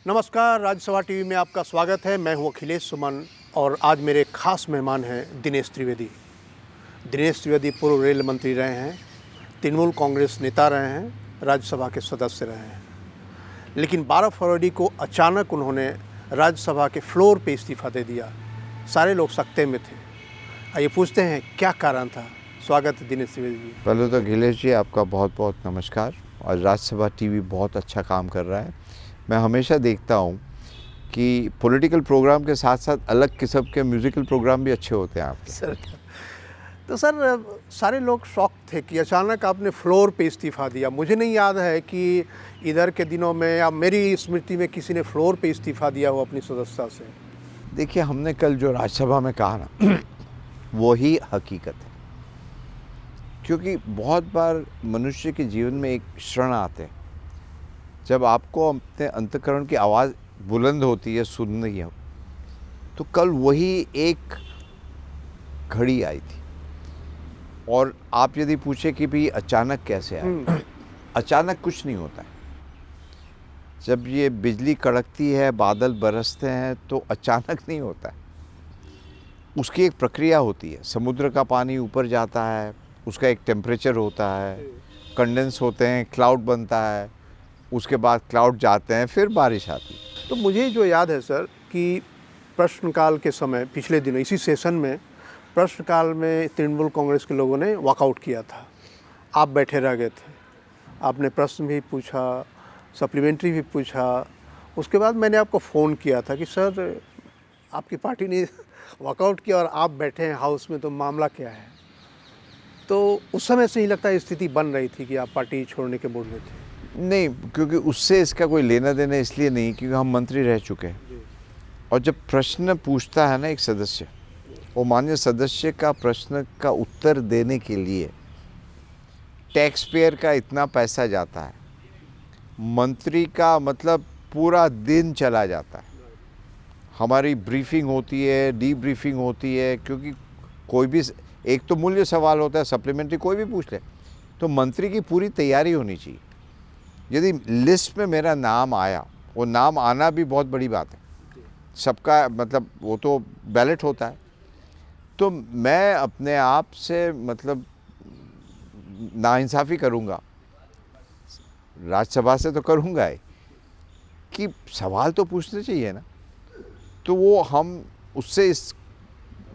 नमस्कार, राज्यसभा टीवी में आपका स्वागत है। मैं हूं अखिलेश सुमन और आज मेरे खास मेहमान हैं दिनेश त्रिवेदी। दिनेश त्रिवेदी पूर्व रेल मंत्री रहे हैं, तृणमूल कांग्रेस नेता रहे हैं, राज्यसभा के सदस्य रहे हैं। लेकिन 12 फरवरी को अचानक उन्होंने राज्यसभा के फ्लोर पे इस्तीफा दे दिया। सारे लोग सकते में थे। आइए पूछते हैं क्या कारण था। स्वागत है दिनेश त्रिवेदी जी। पहले तो अखिलेश जी आपका बहुत बहुत नमस्कार। और राज्यसभा टीवी बहुत अच्छा काम कर रहा है। मैं हमेशा देखता हूँ कि पॉलिटिकल प्रोग्राम के साथ साथ अलग किस्म के म्यूज़िकल प्रोग्राम भी अच्छे होते हैं आपके। सर सारे लोग शॉक थे कि अचानक आपने फ्लोर पे इस्तीफा दिया। मुझे नहीं याद है कि इधर के दिनों में या मेरी स्मृति में किसी ने फ्लोर पे इस्तीफा दिया हो अपनी सदस्यता से। देखिए, हमने कल जो राज्यसभा में कहा ना वही हकीकत है। क्योंकि बहुत बार मनुष्य के जीवन में एक क्षण आते हैं जब आपको अपने अंतःकरण की आवाज़ बुलंद होती है, सुननी है। तो कल वही एक घड़ी आई थी। और आप यदि पूछे कि भाई अचानक कैसे आया, अचानक कुछ नहीं होता है। जब ये बिजली कड़कती है, बादल बरसते हैं, तो अचानक नहीं होता है। उसकी एक प्रक्रिया होती है। समुद्र का पानी ऊपर जाता है, उसका एक टेम्परेचर होता है, कंडेंस होते हैं, क्लाउड बनता है, उसके बाद क्लाउड जाते हैं, फिर बारिश आती है। तो मुझे जो याद है सर कि प्रश्नकाल के समय पिछले दिनों इसी सेशन में प्रश्नकाल में तृणमूल कांग्रेस के लोगों ने वॉकआउट किया था। आप बैठे रह गए थे। आपने प्रश्न भी पूछा, सप्लीमेंट्री भी पूछा। उसके बाद मैंने आपको फ़ोन किया था कि सर आपकी पार्टी ने वॉकआउट किया और आप बैठे हैं हाउस में, तो मामला क्या है। तो उस समय से ही लगता है स्थिति बन रही थी कि आप पार्टी छोड़ने के मूड में थे। नहीं, क्योंकि उससे इसका कोई लेना देना इसलिए नहीं क्योंकि हम मंत्री रह चुके हैं। और जब प्रश्न पूछता है ना एक सदस्य, वो माननीय सदस्य का प्रश्न का उत्तर देने के लिए टैक्स पेयर का इतना पैसा जाता है, मंत्री का मतलब पूरा दिन चला जाता है। हमारी ब्रीफिंग होती है, डीब्रीफिंग होती है, क्योंकि कोई भी एक तो मूल्य सवाल होता है, सप्लीमेंट्री कोई भी पूछ ले, तो मंत्री की पूरी तैयारी होनी चाहिए। यदि लिस्ट में मेरा नाम आया, वो नाम आना भी बहुत बड़ी बात है। सबका मतलब वो तो बैलेट होता है। तो मैं अपने आप से मतलब नाइंसाफ़ी करूँगा, राज्यसभा से तो करूँगा ही, कि सवाल तो पूछने चाहिए ना। तो वो हम उससे इस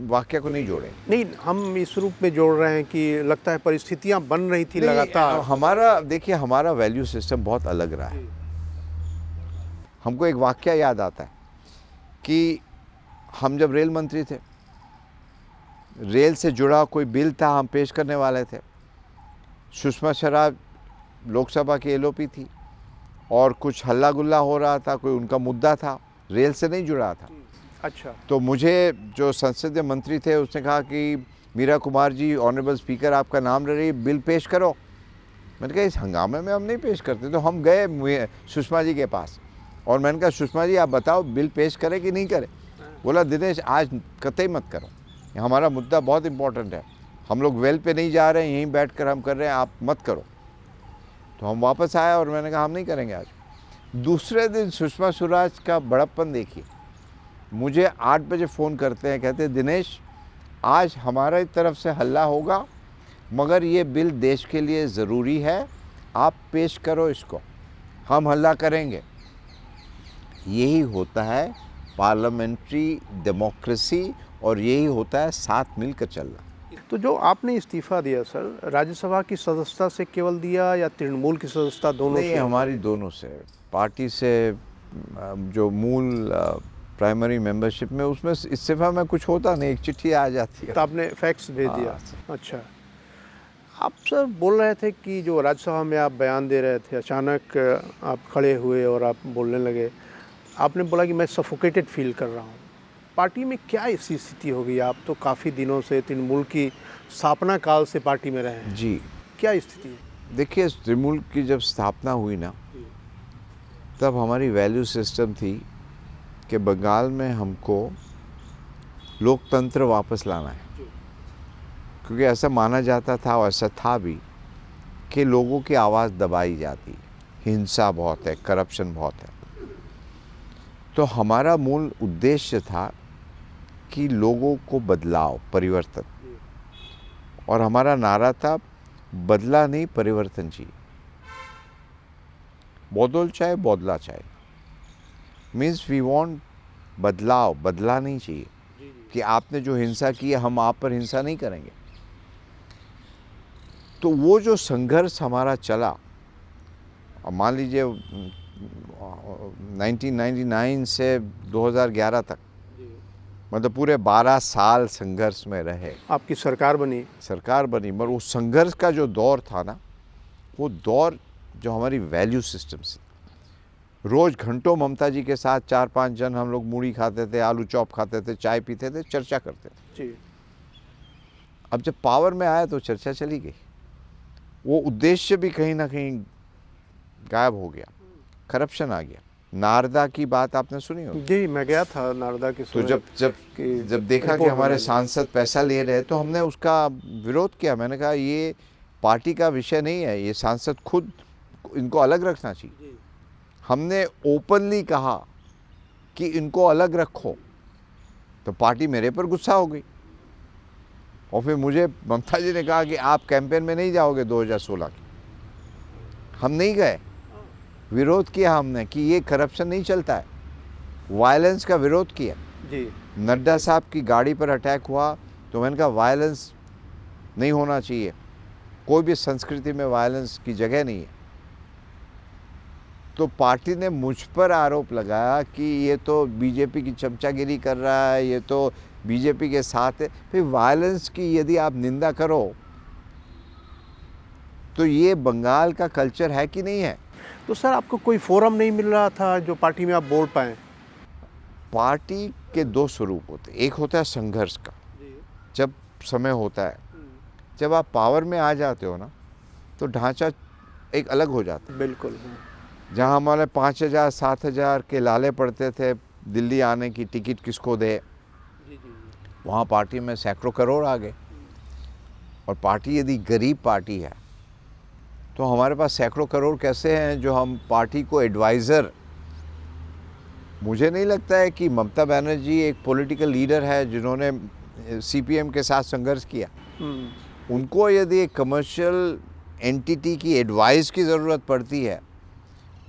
वाक्य को नहीं जोड़े। नहीं, हम इस रूप में जोड़ रहे हैं कि लगता है परिस्थितियां बन रही थी लगातार। हमारा देखिए, हमारा वैल्यू सिस्टम बहुत अलग रहा है। हमको एक वाक्य याद आता है कि हम जब रेल मंत्री थे, रेल से जुड़ा कोई बिल था, हम पेश करने वाले थे। सुषमा स्वराज लोकसभा की एलओपी थी और कुछ हल्ला गुल्ला हो रहा था, कोई उनका मुद्दा था, रेल से नहीं जुड़ा था। अच्छा। तो मुझे जो संसदीय मंत्री थे उसने कहा कि मीरा कुमार जी, ऑनरेबल स्पीकर, आपका नाम ले रही, बिल पेश करो। मैंने कहा इस हंगामे में हम नहीं पेश करते। तो हम गए सुषमा जी के पास और मैंने कहा सुषमा जी आप बताओ बिल पेश करें कि नहीं करें। बोला दिनेश आज कतई मत करो, हमारा मुद्दा बहुत इम्पोर्टेंट है, हम लोग वेल पे नहीं जा रहे हैं, यहीं बैठ कर हम कर रहे हैं, आप मत करो। तो हम वापस आए और मैंने कहा हम नहीं करेंगे आज। दूसरे दिन सुषमा स्वराज का बड़प्पन देखिए, मुझे 8 बजे फ़ोन करते हैं, कहते हैं दिनेश आज हमारे तरफ से हल्ला होगा, मगर ये बिल देश के लिए ज़रूरी है, आप पेश करो इसको, हम हल्ला करेंगे। यही होता है पार्लियामेंट्री डेमोक्रेसी और यही होता है साथ मिलकर चलना। तो जो आपने इस्तीफा दिया सर, राज्यसभा की सदस्यता से केवल दिया या तृणमूल की सदस्यता दोनों नहीं, से? हमारी दोनों से। पार्टी से जो मूल प्राइमरी मेंबरशिप में, उसमें इस्तीफा में कुछ होता नहीं, एक चिट्ठी आ जाती है। तो आपने फैक्स भेज दिया। अच्छा। आप सर बोल रहे थे कि जो राज्यसभा में आप बयान दे रहे थे, अचानक आप खड़े हुए और आप बोलने लगे। आपने बोला कि मैं सफोकेटेड फील कर रहा हूँ। पार्टी में क्या ऐसी स्थिति हो गई? आप तो काफ़ी दिनों से तृणमूल की स्थापना काल से पार्टी में रहे हैं। जी, क्या स्थिति है? देखिए, तृणमूल की जब स्थापना हुई ना, तब हमारी वैल्यू सिस्टम थी कि बंगाल में हमको लोकतंत्र वापस लाना है। क्योंकि ऐसा माना जाता था और ऐसा था भी कि लोगों की आवाज़ दबाई जाती, हिंसा बहुत है, करप्शन बहुत है। तो हमारा मूल उद्देश्य था कि लोगों को बदलाव, परिवर्तन, और हमारा नारा था बदला नहीं परिवर्तन चाहिए। बदल चाहे बदला चाहे, मीन्स वी वांट बदलाव, बदला नहीं चाहिए कि आपने जो हिंसा की है हम आप पर हिंसा नहीं करेंगे। तो वो जो संघर्ष हमारा चला, अब मान लीजिए 1999 से 2011 तक, मतलब पूरे 12 साल संघर्ष में रहे। आपकी सरकार बनी। मगर वो संघर्ष का जो दौर था ना, वो दौर जो हमारी वैल्यू सिस्टम से, रोज़ घंटों ममता जी के साथ 4-5 जन हम लोग मूढ़ी खाते थे, आलू चॉप खाते थे, चाय पीते थे, चर्चा करते थे। जी। अब जब पावर में आया तो चर्चा चली गई, वो उद्देश्य भी कहीं ना कहीं गायब हो गया, करप्शन आ गया। नारदा की बात आपने सुनी हो? जी, मैं गया था नारदा के तो जब देखा कि हमारे सांसद पैसा ले रहे हैं तो हमने उसका विरोध किया। मैंने कहा ये पार्टी का विषय नहीं है, ये सांसद खुद इनको अलग रखना चाहिए। हमने ओपनली कहा कि इनको अलग रखो, तो पार्टी मेरे पर गुस्सा हो गई। और फिर मुझे ममता जी ने कहा कि आप कैंपेन में नहीं जाओगे 2016 की। हम नहीं गए, विरोध किया हमने कि ये करप्शन नहीं चलता है, वायलेंस का विरोध किया। जी। नड्डा साहब की गाड़ी पर अटैक हुआ तो मैंने कहा वायलेंस नहीं होना चाहिए, कोई भी संस्कृति में वायलेंस की जगह नहीं है। तो पार्टी ने मुझ पर आरोप लगाया कि ये तो बीजेपी की चमचागिरी कर रहा है, ये तो बीजेपी के साथ है। फिर वायलेंस की यदि आप निंदा करो तो ये बंगाल का कल्चर है कि नहीं है? तो सर आपको कोई फोरम नहीं मिल रहा था जो पार्टी में आप बोल पाएँ? पार्टी के दो स्वरूप होते, एक होता है संघर्ष का, जब समय होता है, जब आप पावर में आ जाते हो ना तो ढांचा एक अलग हो जाता है। बिल्कुल। जहाँ हमारे 5,000 7,000 के लाले पड़ते थे दिल्ली आने की, टिकट किसको दे, वहाँ पार्टी में सैकड़ों करोड़ आ गए। और पार्टी यदि गरीब पार्टी है तो हमारे पास सैकड़ों करोड़ कैसे हैं जो हम पार्टी को एडवाइज़र, मुझे नहीं लगता है कि ममता बनर्जी एक पॉलिटिकल लीडर है जिन्होंने सीपीएम के साथ संघर्ष किया। उनको यदि एक कमर्शियल एंटिटी की एडवाइस की ज़रूरत पड़ती है,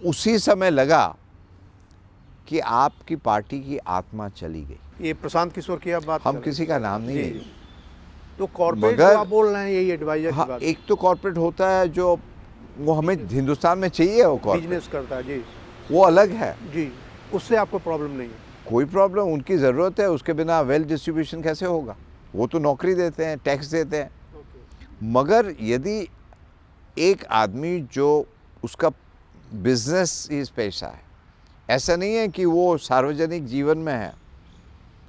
उसी समय लगा कि आपकी पार्टी की आत्मा चली गई। ये प्रशांत किशोर की आप बात हम कर रहे किसी का नाम नहीं जी। लेंगे। तो कॉर्पोरेट मगर- जो आप बोल रहे हैं यही एडवाइजर की हाँ, बात, एक तो कॉर्पोरेट होता है जो वो हमें हिंदुस्तान में चाहिए, वो कॉर्पोरेट बिजनेस करता है। जी वो अलग है, जी, उससे आपको प्रॉब्लम नहीं है। कोई प्रॉब्लम, उनकी ज़रूरत है, उसके बिना वेल्थ डिस्ट्रीब्यूशन कैसे होगा? वो तो नौकरी देते हैं, टैक्स देते हैं। मगर यदि एक आदमी जो उसका बिजनेस इस पैसा है, ऐसा नहीं है कि वो सार्वजनिक जीवन में है।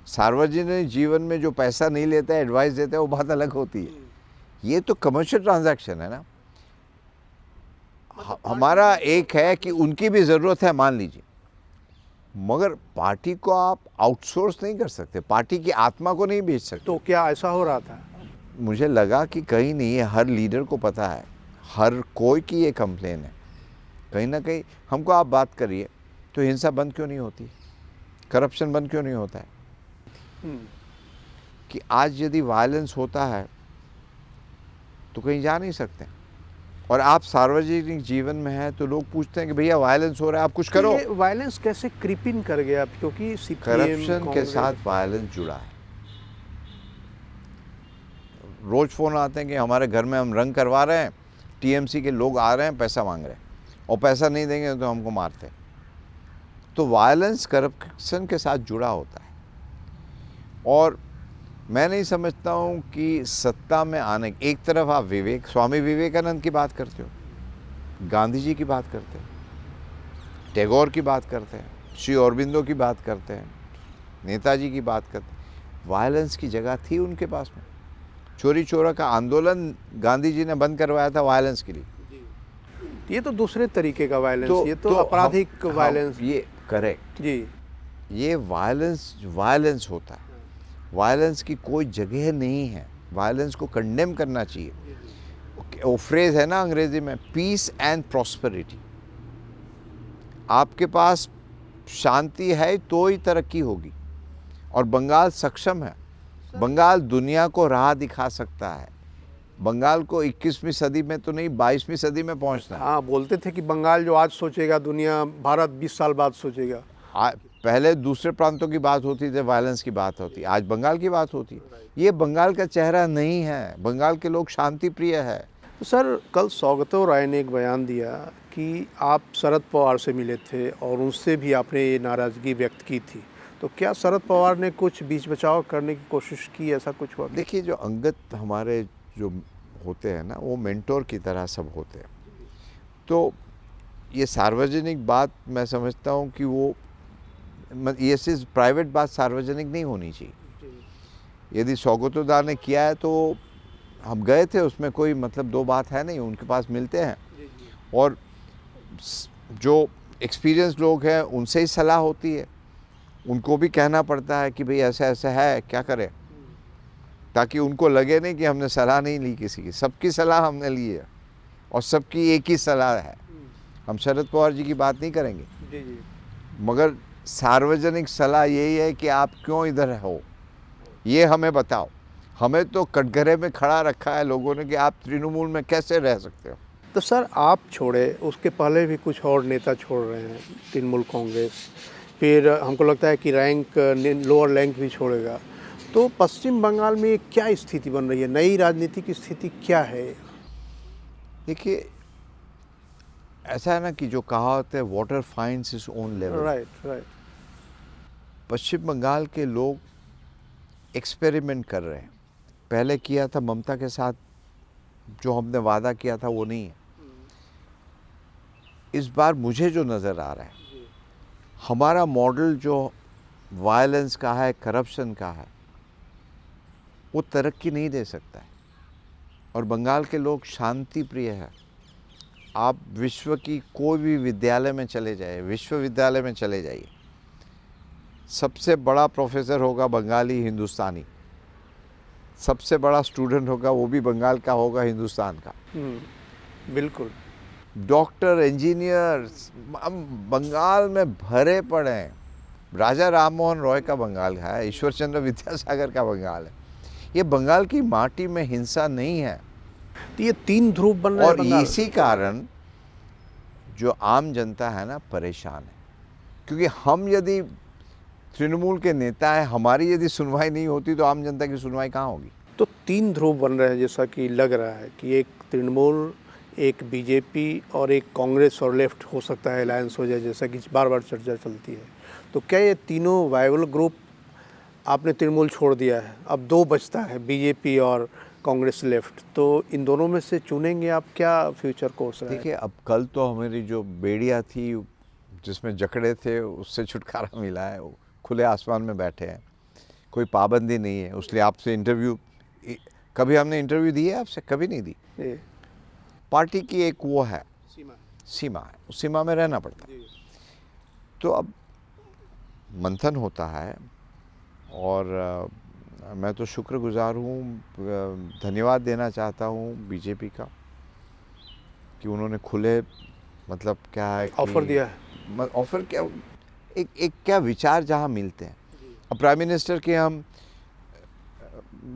सार्वजनिक जीवन में जो पैसा नहीं लेता है, एडवाइस देता है, वो बात अलग होती है। ये तो कमर्शियल ट्रांजैक्शन है ना। हमारा एक है कि उनकी भी ज़रूरत है, मान लीजिए, मगर पार्टी को आप आउटसोर्स नहीं कर सकते, पार्टी की आत्मा को नहीं बेच सकते। तो क्या ऐसा हो रहा था? मुझे लगा कि कहीं नहीं है, हर लीडर को पता है, हर कोई की ये कंप्लेन है। कहीं ना कहीं हमको आप बात करिए तो हिंसा बंद क्यों नहीं होती, करप्शन बंद क्यों नहीं होता है? कि आज यदि वायलेंस होता है तो कहीं जा नहीं सकते, और आप सार्वजनिक जीवन में हैं तो लोग पूछते हैं कि भैया वायलेंस हो रहा है, आप कुछ करो। ये वायलेंस कैसे क्रीप इन कर गया? क्योंकि करप्शन के साथ वायलेंस जुड़ा है। रोज फ़ोन आते हैं कि हमारे घर में हम रंग करवा रहे हैं, टीएमसी के लोग आ रहे हैं, पैसा मांग रहे हैं, और पैसा नहीं देंगे तो हमको मारते हैं। तो वायलेंस करप्शन के साथ जुड़ा होता है। और मैं नहीं समझता हूँ कि सत्ता में आने, एक तरफ आप स्वामी विवेकानंद की बात करते हो, गांधी जी की बात करते हैं, टैगोर की बात करते हैं, श्री अरबिंदो की बात करते हैं, नेताजी की बात करते हैं। वायलेंस की जगह थी उनके पास में। चोरी चोरा का आंदोलन गांधी जी ने बंद करवाया था वायलेंस के लिए। ये तो दूसरे तरीके का वायलेंस, ये तो आपराधिक वायलेंस। ये करेक्ट जी, ये वायलेंस होता है। वायलेंस की कोई जगह नहीं है, वायलेंस को कंडेम करना चाहिए। वो फ्रेज है ना अंग्रेजी में, पीस एंड प्रॉस्पेरिटी। आपके पास शांति है तो ही तरक्की होगी, और बंगाल सक्षम है। बंगाल दुनिया को राह दिखा सकता है। बंगाल को 21वीं सदी में तो नहीं, 22वीं सदी में पहुंचना है। हाँ, बोलते थे कि बंगाल जो आज सोचेगा दुनिया भारत 20 साल बाद सोचेगा। पहले दूसरे प्रांतों की बात होती थी, वायलेंस की बात होती, आज बंगाल की बात होती है। ये बंगाल का चेहरा नहीं है। बंगाल के लोग शांति प्रिय है। तो सर, कल सौगतो राय ने एक बयान दिया कि आप शरद पवार से मिले थे और उनसे भी आपने ये नाराज़गी व्यक्त की थी। तो क्या शरद पवार ने कुछ बीच बचाव करने की कोशिश की, ऐसा कुछ हुआ? देखिए, जो अंगत हमारे जो होते हैं ना, वो मेंटोर की तरह सब होते हैं। तो ये सार्वजनिक बात मैं समझता हूँ कि वो ये सिर्फ प्राइवेट बात सार्वजनिक नहीं होनी चाहिए। यदि सौगतो दा ने किया है तो हम गए थे, उसमें कोई मतलब दो बात है नहीं। उनके पास मिलते हैं और जो एक्सपीरियंस लोग हैं उनसे ही सलाह होती है। उनको भी कहना पड़ता है कि भाई ऐसा ऐसा है, क्या करें, ताकि उनको लगे नहीं कि हमने सलाह नहीं ली किसी की। सबकी सलाह हमने ली है और सबकी एक ही सलाह है। हम शरद पवार जी की बात नहीं करेंगे, मगर सार्वजनिक सलाह यही है कि आप क्यों इधर हो, ये हमें बताओ। हमें तो कटघरे में खड़ा रखा है लोगों ने कि आप तृणमूल में कैसे रह सकते हो। तो सर, आप छोड़े, उसके पहले भी कुछ और नेता छोड़ रहे हैं तृणमूल कांग्रेस, फिर हमको लगता है कि लोअर रैंक भी छोड़ेगा। तो पश्चिम बंगाल में क्या स्थिति बन रही है? नई राजनीतिक स्थिति क्या है? देखिए, ऐसा है ना कि जो कहा होता है, water finds its own level. Right. Paschim Bangal के लोग एक्सपेरिमेंट कर रहे हैं। पहले किया था ममता के साथ, जो हमने वादा किया था वो नहीं है। इस बार मुझे जो नज़र आ रहा है, हमारा मॉडल जो वायलेंस का है, करप्शन का है, वो तरक्की नहीं दे सकता है। और बंगाल के लोग शांति प्रिय है। आप विश्व की कोई भी विद्यालय में चले जाइए, विश्वविद्यालय में चले जाइए, सबसे बड़ा प्रोफेसर होगा बंगाली, हिंदुस्तानी। सबसे बड़ा स्टूडेंट होगा वो भी बंगाल का होगा, हिंदुस्तान का। बिल्कुल। डॉक्टर, इंजीनियर बंगाल में भरे पड़े हैं। राजा राम मोहन रॉय का बंगाल है, ईश्वर चंद्र विद्यासागर का बंगाल है। ये बंगाल की माटी में हिंसा नहीं है। तो ये 3 ध्रुव बन रहे हैं और बंगाल। इसी कारण जो आम जनता है ना, परेशान है। क्योंकि हम यदि तृणमूल के नेता है, हमारी यदि सुनवाई नहीं होती तो आम जनता की सुनवाई कहाँ होगी? तो 3 ध्रुव बन रहे हैं, जैसा कि लग रहा है कि एक तृणमूल, एक बीजेपी और एक कांग्रेस और लेफ्ट हो सकता है अलायंस हो जाए, जैसा कि बार बार चर्चा चलती है। तो क्या ये तीनों वायबल ग्रुप? आपने तृणमूल छोड़ दिया है, अब 2 बचता है, बीजेपी और कांग्रेस लेफ्ट। तो इन दोनों में से चुनेंगे आप? क्या फ्यूचर कोर्स है? देखिए, अब कल तो हमारी जो बेड़िया थी जिसमें जकड़े थे, उससे छुटकारा मिला है। खुले आसमान में बैठे हैं, कोई पाबंदी नहीं है। उसलिए आपसे इंटरव्यू, कभी हमने इंटरव्यू दी है आपसे? कभी नहीं दी। पार्टी की एक वो है सीमा है, उस सीमा में रहना पड़ता है। तो अब मंथन होता है और मैं तो शुक्रगुजार हूँ, धन्यवाद देना चाहता हूँ बीजेपी का कि उन्होंने खुले, मतलब क्या है, ऑफर दिया है। ऑफर क्या, एक क्या विचार जहाँ मिलते हैं। अब प्राइम मिनिस्टर के हम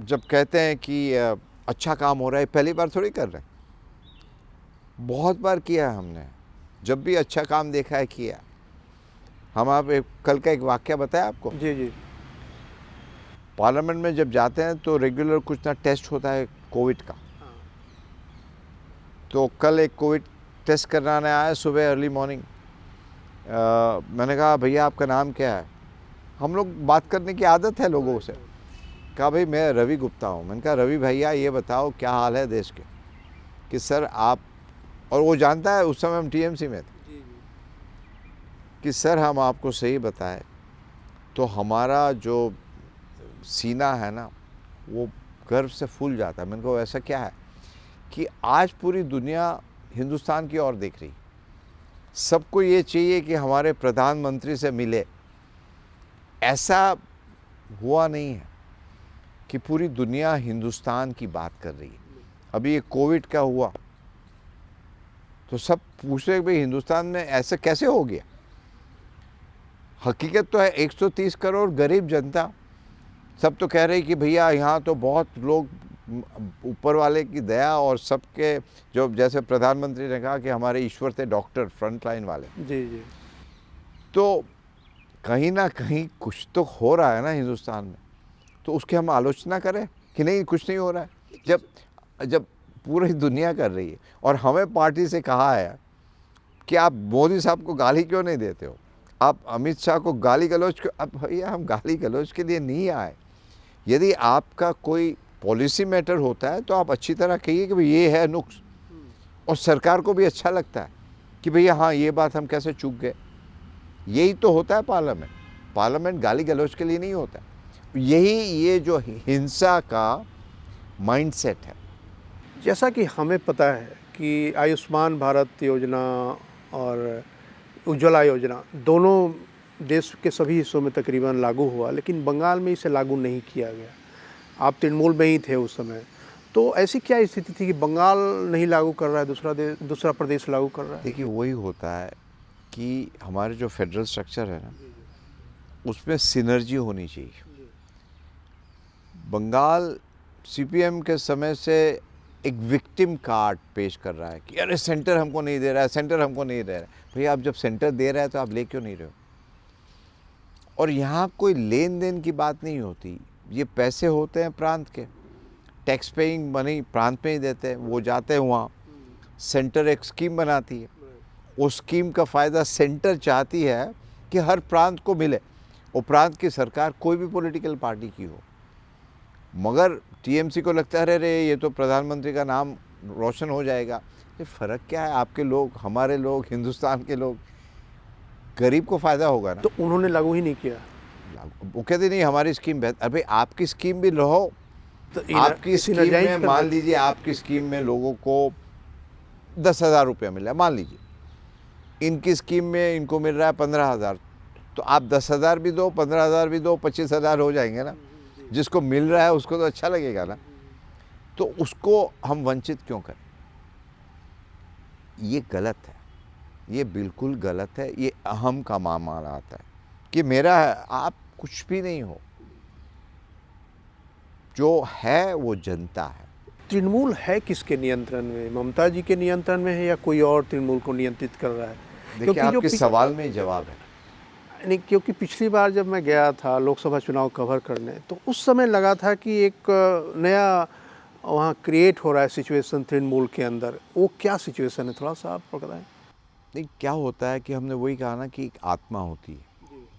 जब कहते हैं कि अच्छा काम हो रहा है, पहली बार थोड़ी कर रहे हैं, बहुत बार किया है हमने। जब भी अच्छा काम देखा है किया। हम आप कल का एक वाक्य बताया आपको। जी। पार्लियामेंट में जब जाते हैं तो रेगुलर कुछ ना टेस्ट होता है कोविड का। तो कल एक कोविड टेस्ट कराने आया सुबह अर्ली मॉर्निंग। मैंने कहा, भैया आपका नाम क्या है? हम लोग बात करने की आदत है लोगों से। कहा, भाई मैं रवि गुप्ता हूँ। मैंने कहा, रवि भैया ये बताओ क्या हाल है देश के? कि सर आप, और वो जानता है उस समय हम टीएमसी में थे, कि सर हम आपको सही बताएं तो हमारा जो सीना है ना, वो गर्व से फूल जाता है। मैंने कहा, ऐसा क्या है? कि आज पूरी दुनिया हिंदुस्तान की ओर देख रही, सबको ये चाहिए कि हमारे प्रधानमंत्री से मिले। ऐसा हुआ नहीं है कि पूरी दुनिया हिंदुस्तान की बात कर रही है। अभी ये कोविड का हुआ तो सब पूछ रहे भाई हिंदुस्तान में ऐसा कैसे हो गया? हकीकत तो है 130 करोड़ गरीब जनता सब तो कह रही कि भैया यहाँ तो बहुत लोग ऊपर वाले की दया और सबके जो जैसे प्रधानमंत्री ने कहा कि हमारे ईश्वर थे डॉक्टर फ्रंट लाइन वाले। जी जी। तो कहीं ना कहीं कुछ तो हो रहा है ना हिंदुस्तान में, तो उसकी हम आलोचना करें कि नहीं कुछ नहीं हो रहा है, जब पूरी दुनिया कर रही है। और हमें पार्टी से कहा है कि आप मोदी साहब को गाली क्यों नहीं देते हो, आप अमित शाह को गाली गलौज क्यों। अब भैया हम गाली गलौज के लिए नहीं आए। यदि आपका कोई पॉलिसी मैटर होता है तो आप अच्छी तरह कहिए कि भाई ये है नुक्स, और सरकार को भी अच्छा लगता है कि भैया हाँ ये बात हम कैसे चूक गए। यही तो होता है पार्लियामेंट गाली गलौज के लिए नहीं होता। यही ये जो हिंसा का माइंडसेट है। जैसा कि हमें पता है कि आयुष्मान भारत योजना और उज्ज्वला योजना दोनों देश के सभी हिस्सों में तकरीबन लागू हुआ, लेकिन बंगाल में इसे लागू नहीं किया गया। आप तृणमूल में ही थे उस समय, तो ऐसी क्या स्थिति थी कि बंगाल नहीं लागू कर रहा है, दूसरा प्रदेश लागू कर रहा है? देखिए वही होता है कि हमारे जो फेडरल स्ट्रक्चर है ना, उसमें सिनर्जी होनी चाहिए। बंगाल सीपीएम के समय से एक विक्टिम कार्ड पेश कर रहा है कि अरे सेंटर हमको नहीं दे रहा है, सेंटर हमको नहीं दे रहा है। भैया आप जब सेंटर दे रहा है तो आप ले क्यों नहीं रहे हो? और यहाँ कोई लेन देन की बात नहीं होती, ये पैसे होते हैं प्रांत के, टैक्स पेइंग मनी प्रांत में ही देते हैं, वो जाते हैं वहाँ, सेंटर एक स्कीम बनाती है, उस स्कीम का फ़ायदा सेंटर चाहती है कि हर प्रांत को मिले, और प्रांत की सरकार कोई भी पॉलिटिकल पार्टी की हो। मगर टीएमसी को लगता है अरे ये तो प्रधानमंत्री का नाम रोशन हो जाएगा। ये फ़र्क क्या है, आपके लोग, हमारे लोग, हिंदुस्तान के लोग, गरीब को फ़ायदा होगा ना। तो उन्होंने लागू ही नहीं किया। वो कहते नहीं हमारी स्कीम बेहतर। अरे आपकी स्कीम भी रहो, तो आपकी स्कीम में मान लीजिए आपकी स्कीम में लोगों को 10,000 रुपया मिला, मान लीजिए इनकी स्कीम में इनको मिल रहा है 15,000, तो आप 10,000 भी दो, 15,000 भी दो, 25,000 हो जाएंगे ना। जिसको मिल रहा है उसको तो अच्छा लगेगा ना, तो उसको हम वंचित क्यों करें? ये गलत है, ये बिल्कुल गलत है। ये अहम का मामला आता है कि मेरा है, आप कुछ भी नहीं हो, जो है वो जनता है। तृणमूल है किसके नियंत्रण में? ममता जी के नियंत्रण में है या कोई और तृणमूल को नियंत्रित कर रहा है? देखिए आपके सवाल में जवाब है। नहीं, क्योंकि पिछली बार जब मैं गया था लोकसभा चुनाव कवर करने, तो उस समय लगा था कि एक नया वहाँ क्रिएट हो रहा है सिचुएशन तृणमूल के अंदर। वो क्या सिचुएशन है, थोड़ा सा आप बताएं। नहीं, क्या होता है कि हमने वही कहा ना कि एक आत्मा होती है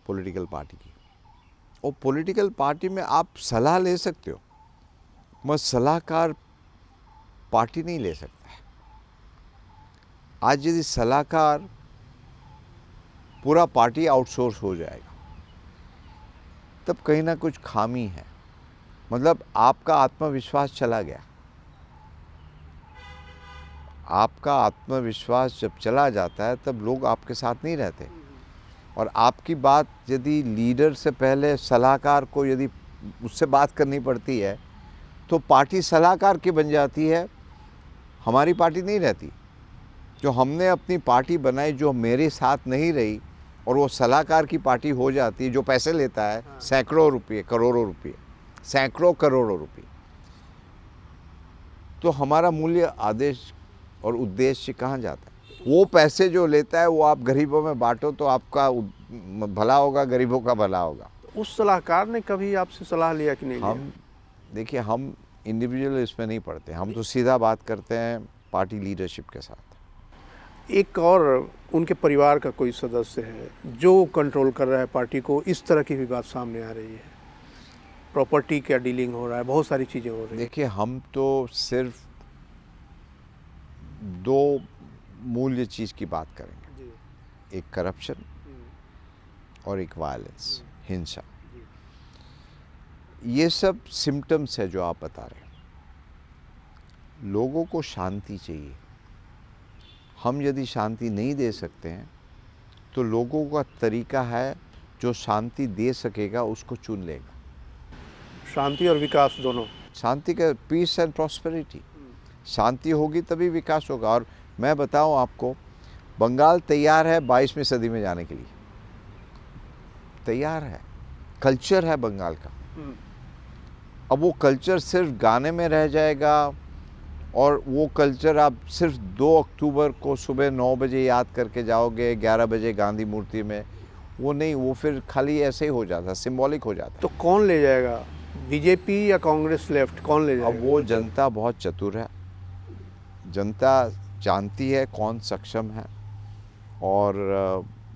पॉलिटिकल पार्टी की, और पॉलिटिकल पार्टी में आप सलाह ले सकते हो, मगर सलाहकार पार्टी नहीं ले सकता है। आज यदि सलाहकार पूरा पार्टी आउटसोर्स हो जाएगा तब कहीं ना कुछ खामी है, मतलब आपका आत्मविश्वास चला गया। आपका आत्मविश्वास जब चला जाता है तब लोग आपके साथ नहीं रहते, और आपकी बात यदि लीडर से पहले सलाहकार को यदि उससे बात करनी पड़ती है तो पार्टी सलाहकार की बन जाती है, हमारी पार्टी नहीं रहती। जो हमने अपनी पार्टी बनाई जो मेरे साथ नहीं रही और वो सलाहकार की पार्टी हो जाती है, जो पैसे लेता है सैकड़ों रुपये, करोड़ों रुपये, सैकड़ों करोड़ों रुपये, तो हमारा मूल्य आदेश और उद्देश्य कहाँ जाता है? वो पैसे जो लेता है वो आप गरीबों में बांटो तो आपका भला होगा, गरीबों का भला होगा। उस सलाहकार ने कभी आपसे सलाह लिया कि नहीं? हम देखिए, हम इंडिविजुअल इसमें नहीं पढ़ते, हम तो सीधा बात करते हैं पार्टी लीडरशिप के साथ। एक और उनके परिवार का कोई सदस्य है जो कंट्रोल कर रहा है पार्टी को, इस तरह की भी बात सामने आ रही है। प्रॉपर्टी का डीलिंग हो रहा है, बहुत सारी चीज़ें हो रही हैं। देखिए, हम तो सिर्फ दो मूल्य चीज़ की बात करेंगे, एक करप्शन और एक वायलेंस, हिंसा। ये सब सिम्टम्स है जो आप बता रहे हैं। लोगों को शांति चाहिए। हम यदि शांति नहीं दे सकते हैं तो लोगों का तरीका है जो शांति दे सकेगा उसको चुन लेगा। शांति और विकास दोनों। शांति का पीस एंड प्रॉस्पेरिटी, शांति होगी तभी विकास होगा। और मैं बताऊं आपको, बंगाल तैयार है 22वीं सदी में जाने के लिए। तैयार है, कल्चर है बंगाल का। अब वो कल्चर सिर्फ गाने में रह जाएगा और वो कल्चर आप सिर्फ 2 अक्टूबर को सुबह 9 बजे याद करके जाओगे, 11 बजे गांधी मूर्ति में, वो नहीं, वो फिर खाली ऐसे ही हो जाता, सिंबॉलिक हो जाता। तो कौन ले जाएगा, बीजेपी या कांग्रेस लेफ्ट, कौन ले जाएगा? अब वो जनता बहुत चतुर है, जनता जानती है कौन सक्षम है और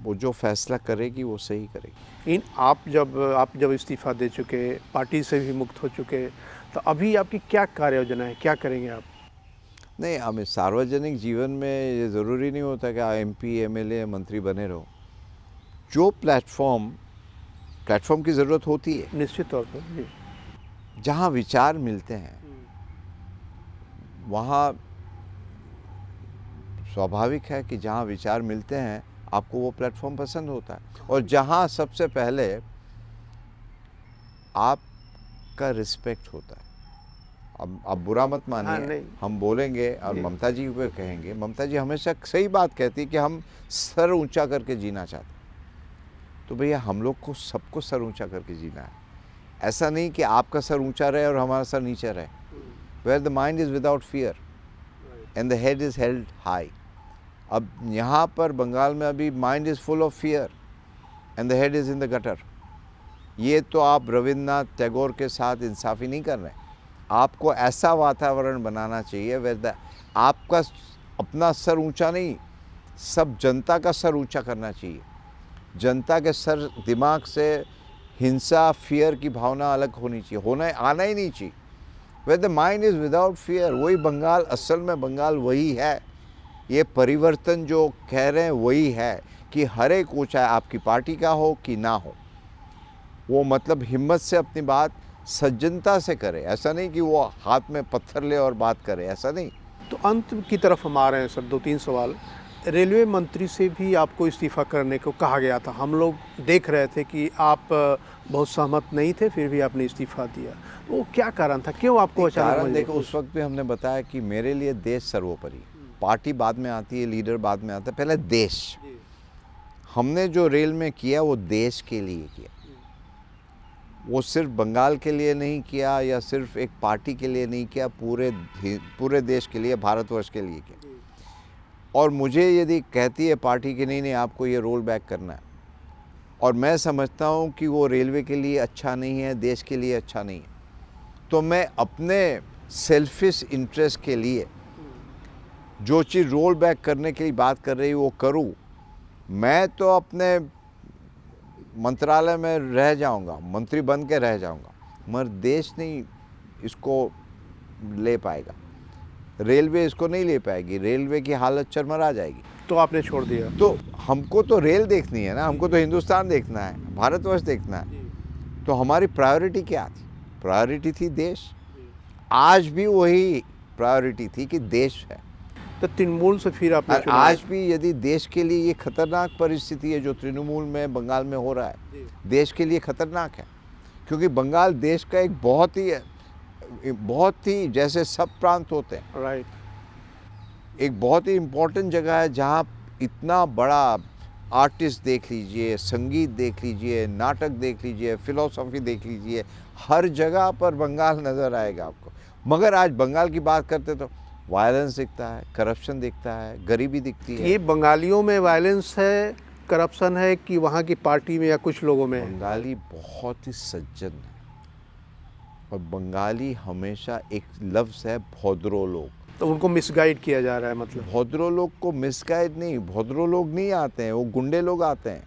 वो जो फैसला करेगी वो सही करेगी। आप जब इस्तीफा दे चुके, पार्टी से भी मुक्त हो चुके, तो अभी आपकी क्या कार्य योजना है, क्या करेंगे आप? नहीं, हमें सार्वजनिक जीवन में ये ज़रूरी नहीं होता कि आप MP, MLA, मंत्री बने रहो। जो प्लेटफॉर्म की ज़रूरत होती है, निश्चित तौर पर जी। जहाँ विचार मिलते हैं वहाँ स्वाभाविक है कि जहाँ विचार मिलते हैं आपको वो प्लेटफॉर्म पसंद होता है। और जहाँ सबसे पहले आपका रिस्पेक्ट होता है। अब बुरा मत मानिए, हम बोलेंगे और ममता जी को कहेंगे, ममता जी हमेशा सही बात कहती कि हम सर ऊंचा करके जीना चाहते हैं। तो भैया हम लोग को सबको सर ऊंचा करके जीना है, ऐसा नहीं कि आपका सर ऊंचा रहे और हमारा सर नीचे रहे। Where the mind is without fear and the head is held high. अब यहाँ पर बंगाल में अभी mind is full of fear and the head is in the gutter. ये तो आप रविन्द्रनाथ टैगोर के साथ इंसाफ़ी नहीं कर रहे। आपको ऐसा वातावरण बनाना चाहिए वेयर आपका अपना सर ऊंचा नहीं, सब जनता का सर ऊंचा करना चाहिए। जनता के सर दिमाग से हिंसा, फियर की भावना अलग होनी चाहिए, आना ही नहीं चाहिए। Where the mind is without fear, वही बंगाल, असल में बंगाल वही है। ये परिवर्तन जो कह रहे हैं वही है कि हर एक वो, चाहे आपकी पार्टी का हो कि ना हो, वो मतलब हिम्मत से अपनी बात सज्जनता से करे। ऐसा नहीं कि वो हाथ में पत्थर ले और बात करे, ऐसा नहीं। तो अंत की तरफ हम आ रहे हैं सर, 2-3 सवाल। रेलवे मंत्री से भी आपको इस्तीफा करने को कहा गया था, हम लोग देख रहे थे कि आप बहुत सहमत नहीं थे, फिर भी आपने इस्तीफा दिया। वो क्या कारण था, क्यों आपको अचानक? कारण देखो, उस वक्त भी हमने बताया कि मेरे लिए देश सर्वोपरि, पार्टी बाद में आती है, लीडर बाद में आता है, पहले देश। हमने जो रेल में किया वो देश के लिए किया, वो सिर्फ बंगाल के लिए नहीं किया या सिर्फ एक पार्टी के लिए नहीं किया, पूरे देश के लिए, भारतवर्ष के लिए किया। और मुझे यदि कहती है पार्टी कि नहीं आपको ये रोल बैक करना है, और मैं समझता हूँ कि वो रेलवे के लिए अच्छा नहीं है, देश के लिए अच्छा नहीं है, तो मैं अपने सेल्फिश इंटरेस्ट के लिए जो चीज़ रोल बैक करने के लिए बात कर रही वो करूँ। मैं तो अपने मंत्रालय में रह जाऊंगा, मंत्री बन के रह जाऊंगा, मगर देश नहीं इसको ले पाएगा, रेलवे इसको नहीं ले पाएगी, रेलवे की हालत चरमरा जाएगी। तो आपने छोड़ दिया? तो हमको तो रेल देखनी है ना, हमको तो हिंदुस्तान देखना है, भारतवर्ष देखना है। तो हमारी प्रायोरिटी क्या थी? प्रायोरिटी थी देश। आज भी वही प्रायोरिटी थी कि देश है। तो तृणमूल से फिर आपने और आज भी यदि देश के लिए ये खतरनाक परिस्थिति है जो तृणमूल में बंगाल में हो रहा है, देश के लिए खतरनाक है, क्योंकि बंगाल देश का एक बहुत ही जैसे सब प्रांत होते हैं, राइट, एक बहुत ही इम्पोर्टेंट जगह है जहाँ इतना बड़ा आर्टिस्ट देख लीजिए, संगीत देख लीजिए, नाटक देख लीजिए, फिलॉसफी देख लीजिए, हर जगह पर बंगाल नज़र आएगा आपको। मगर आज बंगाल की बात करते तो वायलेंस दिखता है, करप्शन दिखता है, गरीबी दिखती है। ये बंगालियों में वायलेंस है, करप्शन है कि वहाँ की पार्टी में या कुछ लोगों में? बंगाली बहुत ही सज्जन है, और बंगाली हमेशा, एक लफ्ज़ है भोद्रो लोग, तो उनको मिसगाइड किया जा रहा है, मतलब? भोद्रो लोग को मिसगाइड नहीं, भोद्रो लोग नहीं आते हैं, वो गुंडे लोग आते हैं।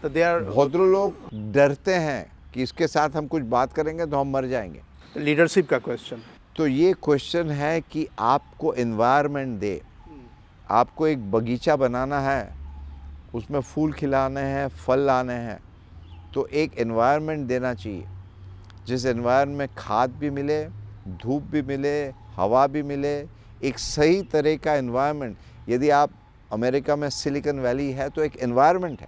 तो दे आर, भोद्रो लोग डरते हैं कि इसके साथ हम कुछ बात करेंगे तो हम मर जाएंगे। लीडरशिप का क्वेश्चन। तो ये क्वेश्चन है कि आपको एनवायरनमेंट दे, आपको एक बगीचा बनाना है, उसमें फूल खिलाने हैं, फल लाने हैं, तो एक एनवायरनमेंट देना चाहिए जिस एनवायरनमेंट में खाद भी मिले, धूप भी मिले, हवा भी मिले, एक सही तरह का एनवायरनमेंट। यदि आप अमेरिका में सिलिकॉन वैली है तो एक एनवायरनमेंट है।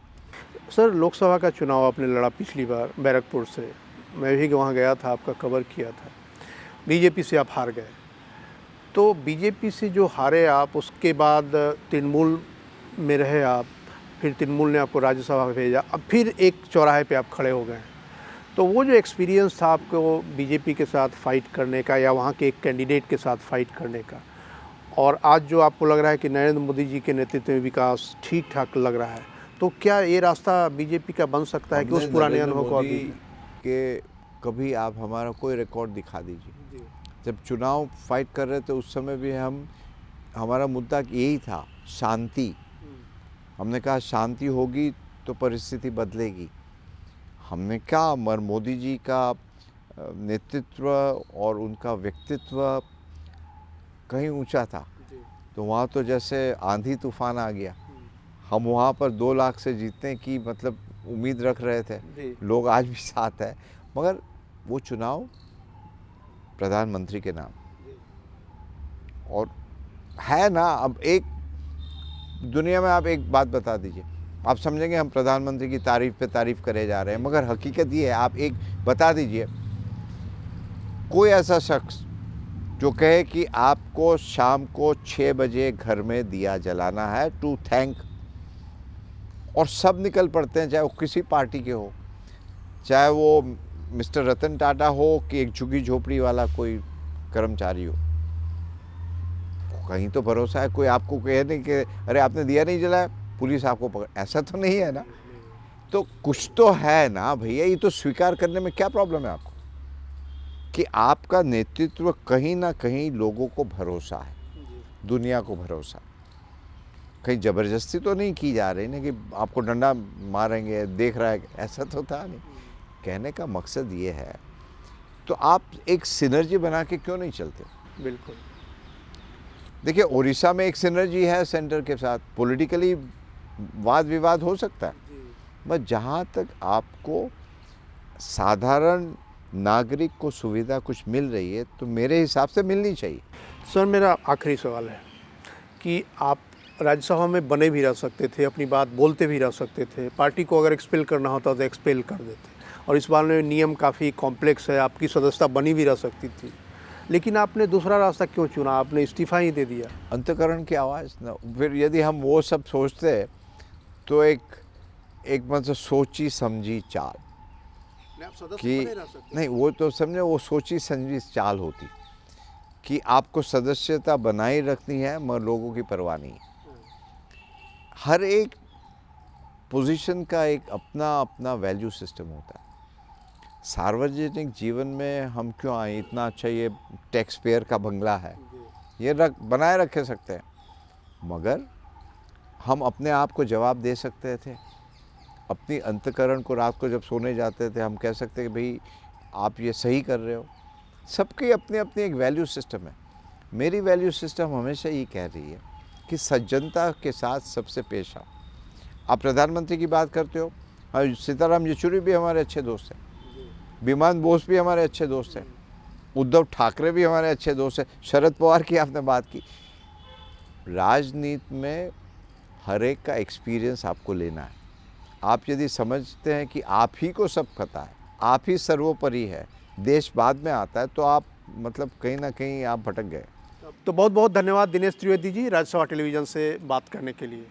सर, लोकसभा का चुनाव आपने लड़ा पिछली बार बैरकपुर से, मैं भी वहाँ गया था, आपका कवर किया था। बीजेपी से आप हार गए, तो बीजेपी से जो हारे आप, उसके बाद तृणमूल में रहे आप, फिर तृणमूल ने आपको राज्यसभा में भेजा, अब फिर एक चौराहे पे आप खड़े हो गए। तो वो जो एक्सपीरियंस था आपको बीजेपी के साथ फाइट करने का या वहाँ के एक कैंडिडेट के साथ फाइट करने का, और आज जो आपको लग रहा है कि नरेंद्र मोदी जी के नेतृत्व में विकास ठीक ठाक लग रहा है, तो क्या ये रास्ता बीजेपी का बन सकता है कि उस पुराने अनुभव को मोदी के कभी आप हमारा कोई रिकॉर्ड दिखा दीजिए। जब चुनाव फाइट कर रहे थे उस समय भी हमारा मुद्दा यही था, शांति। हमने कहा शांति होगी तो परिस्थिति बदलेगी। हमने कहा मगर मोदी जी का नेतृत्व और उनका व्यक्तित्व कहीं ऊंचा था, तो वहाँ तो जैसे आंधी तूफान आ गया। हम वहाँ पर 2 लाख से जीतने की मतलब उम्मीद रख रहे थे, लोग आज भी साथ हैं, मगर वो चुनाव प्रधानमंत्री के नाम और है ना। अब एक दुनिया में आप एक बात बता दीजिए, आप समझेंगे हम प्रधानमंत्री की तारीफ पे तारीफ करे जा रहे हैं, मगर हकीकत ये है, आप एक बता दीजिए कोई ऐसा शख्स जो कहे कि आपको शाम को 6 बजे घर में दिया जलाना है टू थैंक, और सब निकल पड़ते हैं, चाहे वो किसी पार्टी के हो, चाहे वो मिस्टर रतन टाटा हो कि एक झुग्गी झोपड़ी वाला कोई कर्मचारी हो। कहीं तो भरोसा है, कोई आपको कहे नहीं कि अरे आपने दिया नहीं जलाया, पुलिस आपको पकड़, ऐसा तो नहीं है ना। तो कुछ तो है ना भैया, ये तो स्वीकार करने में क्या प्रॉब्लम है आपको कि आपका नेतृत्व कहीं ना कहीं लोगों को भरोसा है, दुनिया को भरोसा है। कहीं ज़बरदस्ती तो नहीं की जा रही ना कि आपको डंडा मारेंगे, देख रहा है, ऐसा तो था नहीं। कहने का मकसद ये है, तो आप एक सिनर्जी बना के क्यों नहीं चलते? बिल्कुल। देखिए उड़ीसा में एक सिनर्जी है सेंटर के साथ, पॉलिटिकली वाद विवाद हो सकता है, बस जहाँ तक आपको साधारण नागरिक को सुविधा कुछ मिल रही है तो मेरे हिसाब से मिलनी चाहिए। सर मेरा आखिरी सवाल है कि आप राज्यसभा में बने भी रह सकते थे, अपनी बात बोलते भी रह सकते थे, पार्टी को अगर एक्सपेल करना होता तो एक्सपेल कर देते, और इस बार में नियम काफ़ी कॉम्प्लेक्स है, आपकी सदस्यता बनी भी रह सकती थी, लेकिन आपने दूसरा रास्ता क्यों चुना? आपने इस्तीफा ही दे दिया। अंतःकरण की आवाज़ ना, फिर यदि हम वो सब सोचते तो एक मतलब सोची समझी चाल कि नहीं, वो तो समझे वो सोची समझी चाल होती कि आपको सदस्यता बनाए रखनी है मगर लोगों की परवाह नहीं है। हर एक पोजीशन का एक अपना अपना वैल्यू सिस्टम होता है। सार्वजनिक जीवन में हम क्यों आए, इतना अच्छा ये टैक्स पेयर का बंगला है, ये बनाए रखे सकते हैं, मगर हम अपने आप को जवाब दे सकते थे। अपनी अंतःकरण को रात को जब सोने जाते थे हम कह सकते कि भाई आप ये सही कर रहे हो। सबकी अपनी अपनी एक वैल्यू सिस्टम है। मेरी वैल्यू सिस्टम हमेशा ये कह रही है कि सज्जनता के साथ सबसे पेश आओ। आप प्रधानमंत्री की बात करते हो, हाँ, सीताराम येचुरी भी हमारे अच्छे दोस्त हैं, विमान बोस भी हमारे अच्छे दोस्त हैं, उद्धव ठाकरे भी हमारे अच्छे दोस्त हैं, शरद पवार की आपने बात की। राजनीति में हर एक का एक्सपीरियंस आपको लेना है। आप यदि समझते हैं कि आप ही को सब पता है, आप ही सर्वोपरि है, देश बाद में आता है, तो आप मतलब कहीं ना कहीं आप भटक गए। तो बहुत बहुत धन्यवाद दिनेश त्रिवेदी जी, राज्यसभा टेलीविज़न से बात करने के लिए।